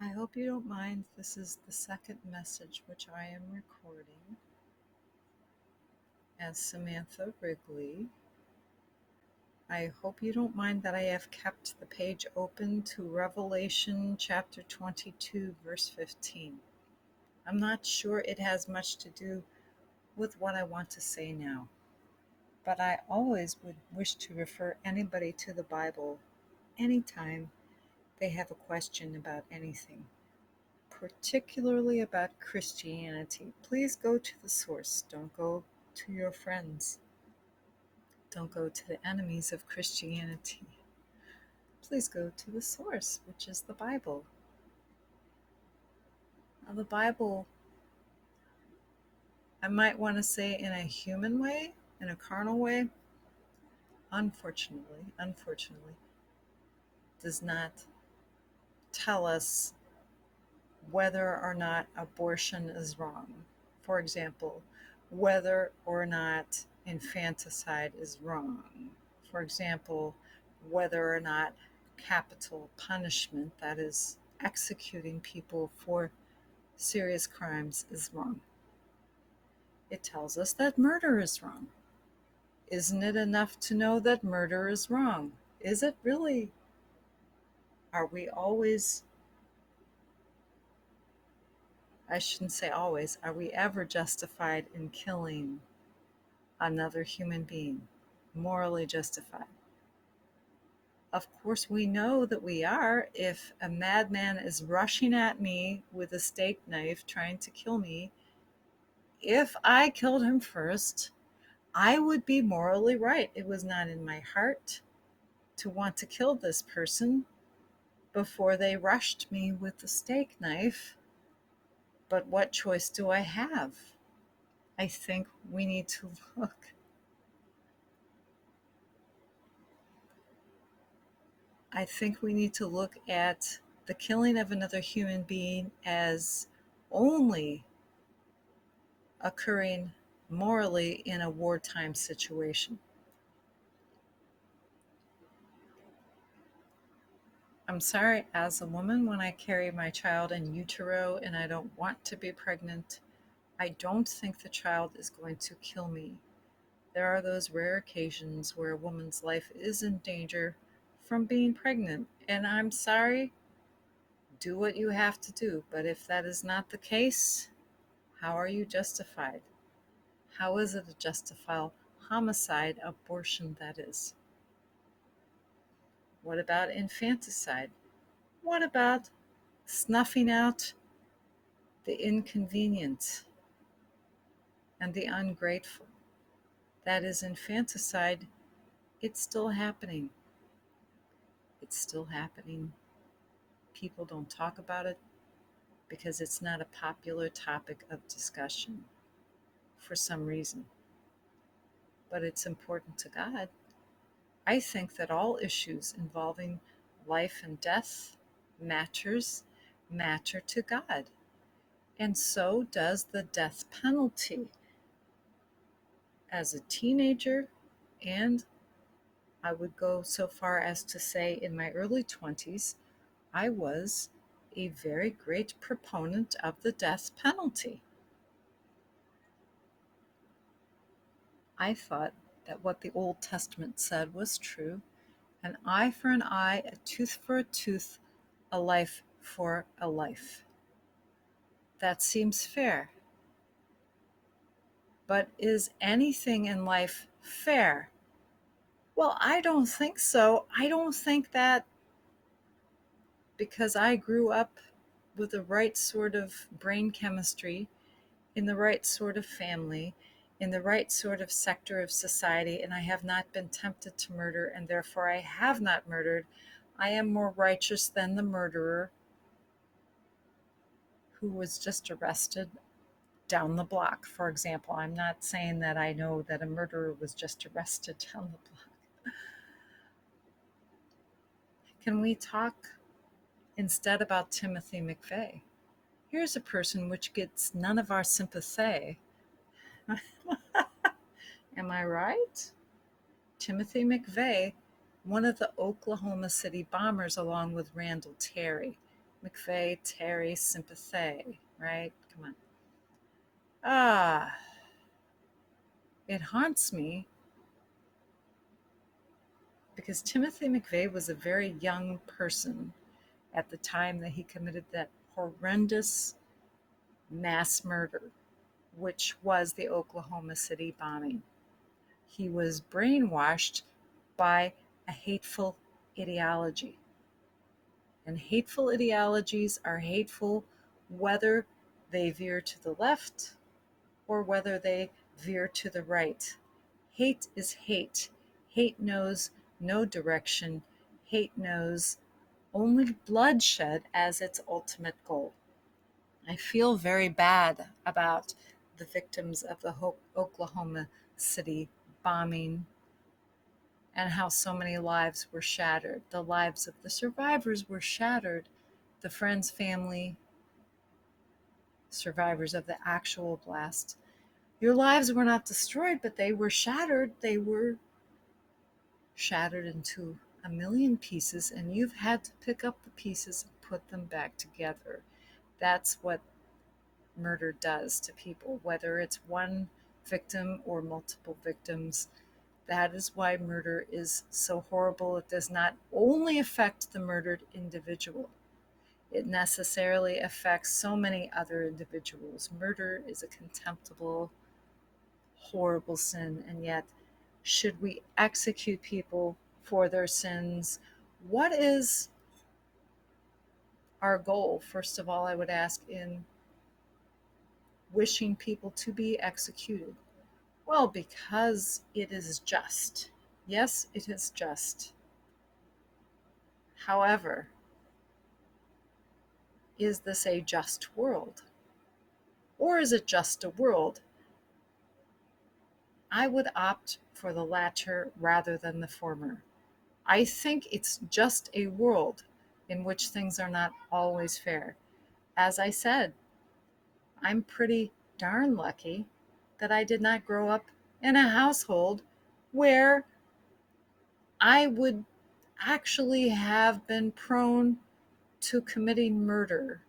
I hope you don't mind. This is the second message which I am recording as Samantha Wrigley. I hope you don't mind that I have kept the page open to Revelation chapter 22, verse 15. I'm not sure it has much to do with what I want to say now, but I always would wish to refer anybody to the Bible anytime they have a question about anything, particularly about Christianity. Please go to the source. Don't go to your friends. Don't go to the enemies of Christianity. Please go to the source, which is the Bible. Now, the Bible, I might want to say in a human way, in a carnal way, unfortunately, does not tell us whether or not abortion is wrong. For example, whether or not infanticide is wrong. For example, whether or not capital punishment, that is, executing people for serious crimes, is wrong. It tells us that murder is wrong. Isn't it enough to know that murder is wrong? Is it really? Are we always, I shouldn't say always, are we ever justified in killing another human being? Morally justified? Of course, we know that we are. If a madman is rushing at me with a steak knife trying to kill me, if I killed him first, I would be morally right. It was not in my heart to want to kill this person before they rushed me with the steak knife. But what choice do I have? I think we need to look. I think we need to look at the killing of another human being as only occurring morally in a wartime situation. I'm sorry, as a woman, when I carry my child in utero and I don't want to be pregnant, I don't think the child is going to kill me. There are those rare occasions where a woman's life is in danger from being pregnant, and I'm sorry, do what you have to do. But if that is not the case, how are you justified? How is it a justifiable homicide, abortion, that is? What about infanticide? What about snuffing out the inconvenient and the ungrateful? That is infanticide. It's still happening. It's still happening. People don't talk about it because it's not a popular topic of discussion for some reason. But it's important to God. I think that all issues involving life and death matter to God. And so does the death penalty. As a teenager, and I would go so far as to say in my early 20s, I was a very great proponent of the death penalty. I thought that what the Old Testament said was true: an eye for an eye, a tooth for a tooth, a life for a life. That seems fair. But is anything in life fair? Well, I don't think so. I don't think that because I grew up with the right sort of brain chemistry, in the right sort of family, in the right sort of sector of society, and I have not been tempted to murder, and therefore I have not murdered. I am more righteous than the murderer who was just arrested down the block, for example. I'm not saying that I know that a murderer was just arrested down the block. Can we talk instead about Timothy McVeigh? Here's a person which gets none of our sympathy. Am I right? Timothy McVeigh, one of the Oklahoma City bombers, along with Randall Terry. McVeigh, Terry, sympathy, right? Come on. Ah, it haunts me because Timothy McVeigh was a very young person at the time that he committed that horrendous mass murder, which was the Oklahoma City bombing. He was brainwashed by a hateful ideology. And hateful ideologies are hateful whether they veer to the left or whether they veer to the right. Hate is hate. Hate knows no direction. Hate knows only bloodshed as its ultimate goal. I feel very bad about the victims of the Oklahoma City bombing and how so many lives were shattered. The lives of the survivors were shattered. The friends, family, survivors of the actual blast. Your lives were not destroyed, but they were shattered. They were shattered into a million pieces, and you've had to pick up the pieces and put them back together. That's what murder does to people, whether it's one victim or multiple victims. That is why murder is so horrible. It does not only affect the murdered individual, it necessarily affects so many other individuals. Murder is a contemptible, horrible sin, and yet, should we execute people for their sins? What is our goal? First of all, I would ask, in wishing people to be executed. Well, because it is just. Yes, it is just. However, is this a just world? Or is it just a world? I would opt for the latter rather than the former. I think it's just a world in which things are not always fair. As I said, I'm pretty darn lucky that I did not grow up in a household where I would actually have been prone to committing murder,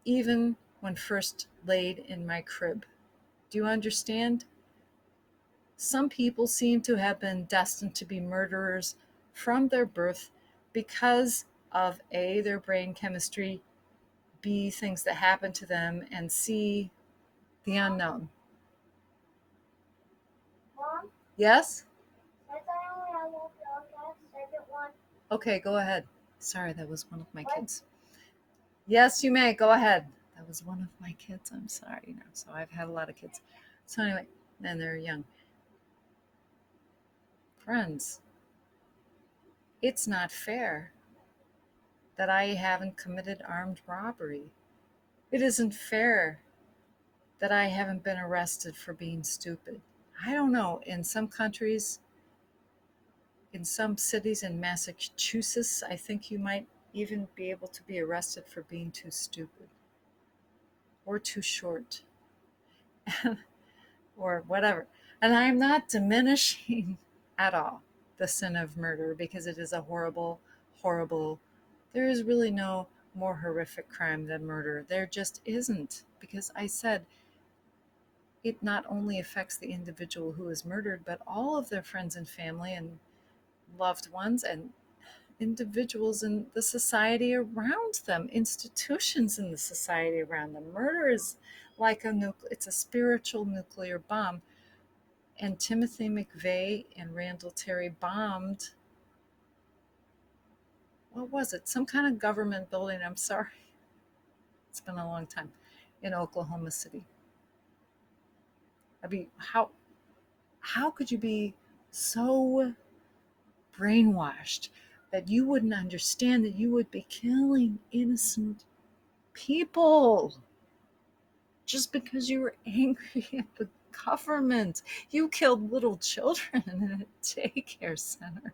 even when first laid in my crib. Do you understand? Some people seem to have been destined to be murderers from their birth because of A, their brain chemistry, B, things that happen to them, and C, the unknown. Mom, Yes? since I only have one podcast, second one. Okay, go ahead. Sorry, that was one of my What? kids. Yes, you may. Go ahead. That was one of my kids. I'm sorry. So I've had a lot of kids. So anyway, and they're young. Friends, it's not fair that I haven't committed armed robbery. It isn't fair that I haven't been arrested for being stupid. I don't know. In some countries, in some cities in Massachusetts, I think you might even be able to be arrested for being too stupid or too short or whatever. And I'm not diminishing at all the sin of murder because it is a horrible, horrible, there is really no more horrific crime than murder. There just isn't. Because I said it not only affects the individual who is murdered, but all of their friends and family and loved ones and individuals in the society around them, institutions in the society around them. Murder is like it's a spiritual nuclear bomb. And Timothy McVeigh and Randall Terry bombed, what was it? Some kind of government building. I'm sorry. It's been a long time, in Oklahoma City. I mean, how could you be so brainwashed that you wouldn't understand that you would be killing innocent people just because you were angry at the government? You killed little children in a daycare center.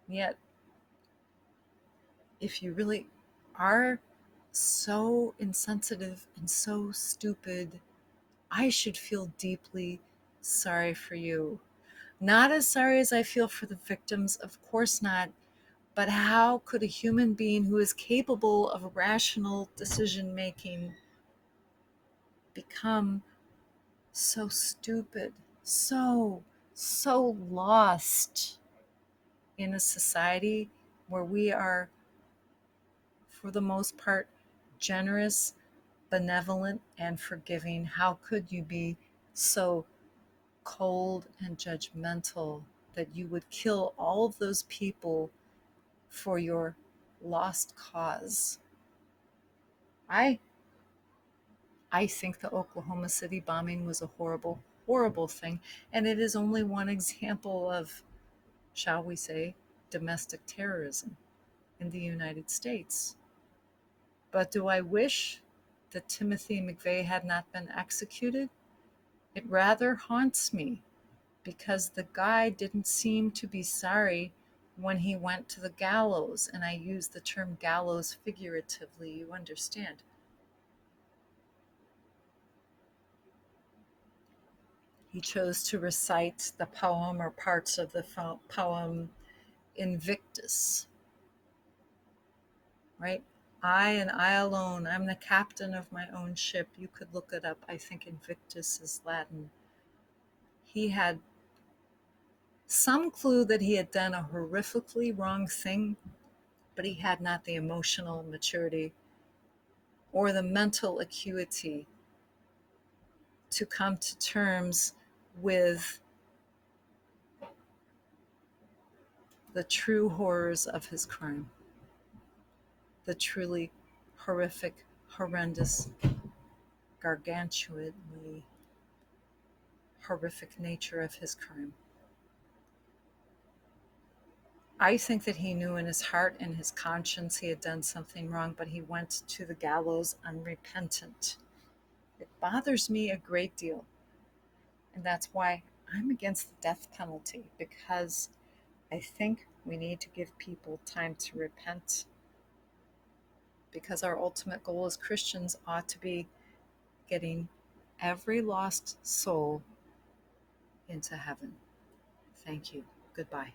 Yet, if you really are so insensitive and so stupid, I should feel deeply sorry for you. Not as sorry as I feel for the victims, of course not, But how could a human being who is capable of rational decision making become so stupid, so lost in a society where we are, for the most part, generous, benevolent, and forgiving? How could you be so cold and judgmental that you would kill all of those people for your lost cause? I think the Oklahoma City bombing was a horrible, horrible thing, and it is only one example of, shall we say, domestic terrorism in the United States. But do I wish that Timothy McVeigh had not been executed? It rather haunts me, because the guy didn't seem to be sorry when he went to the gallows, and I use the term gallows figuratively, you understand. He chose to recite the poem or parts of the poem Invictus, right? I and I alone, I'm the captain of my own ship. You could look it up. I think Invictus is Latin. He had some clue that he had done a horrifically wrong thing, but he had not the emotional maturity or the mental acuity to come to terms with the true horrors of his crime, the truly horrific, horrendous, gargantuanly horrific nature of his crime. I think that he knew in his heart and his conscience he had done something wrong, but he went to the gallows unrepentant. It bothers me a great deal. And that's why I'm against the death penalty, because I think we need to give people time to repent, because our ultimate goal as Christians ought to be getting every lost soul into heaven. Thank you. Goodbye.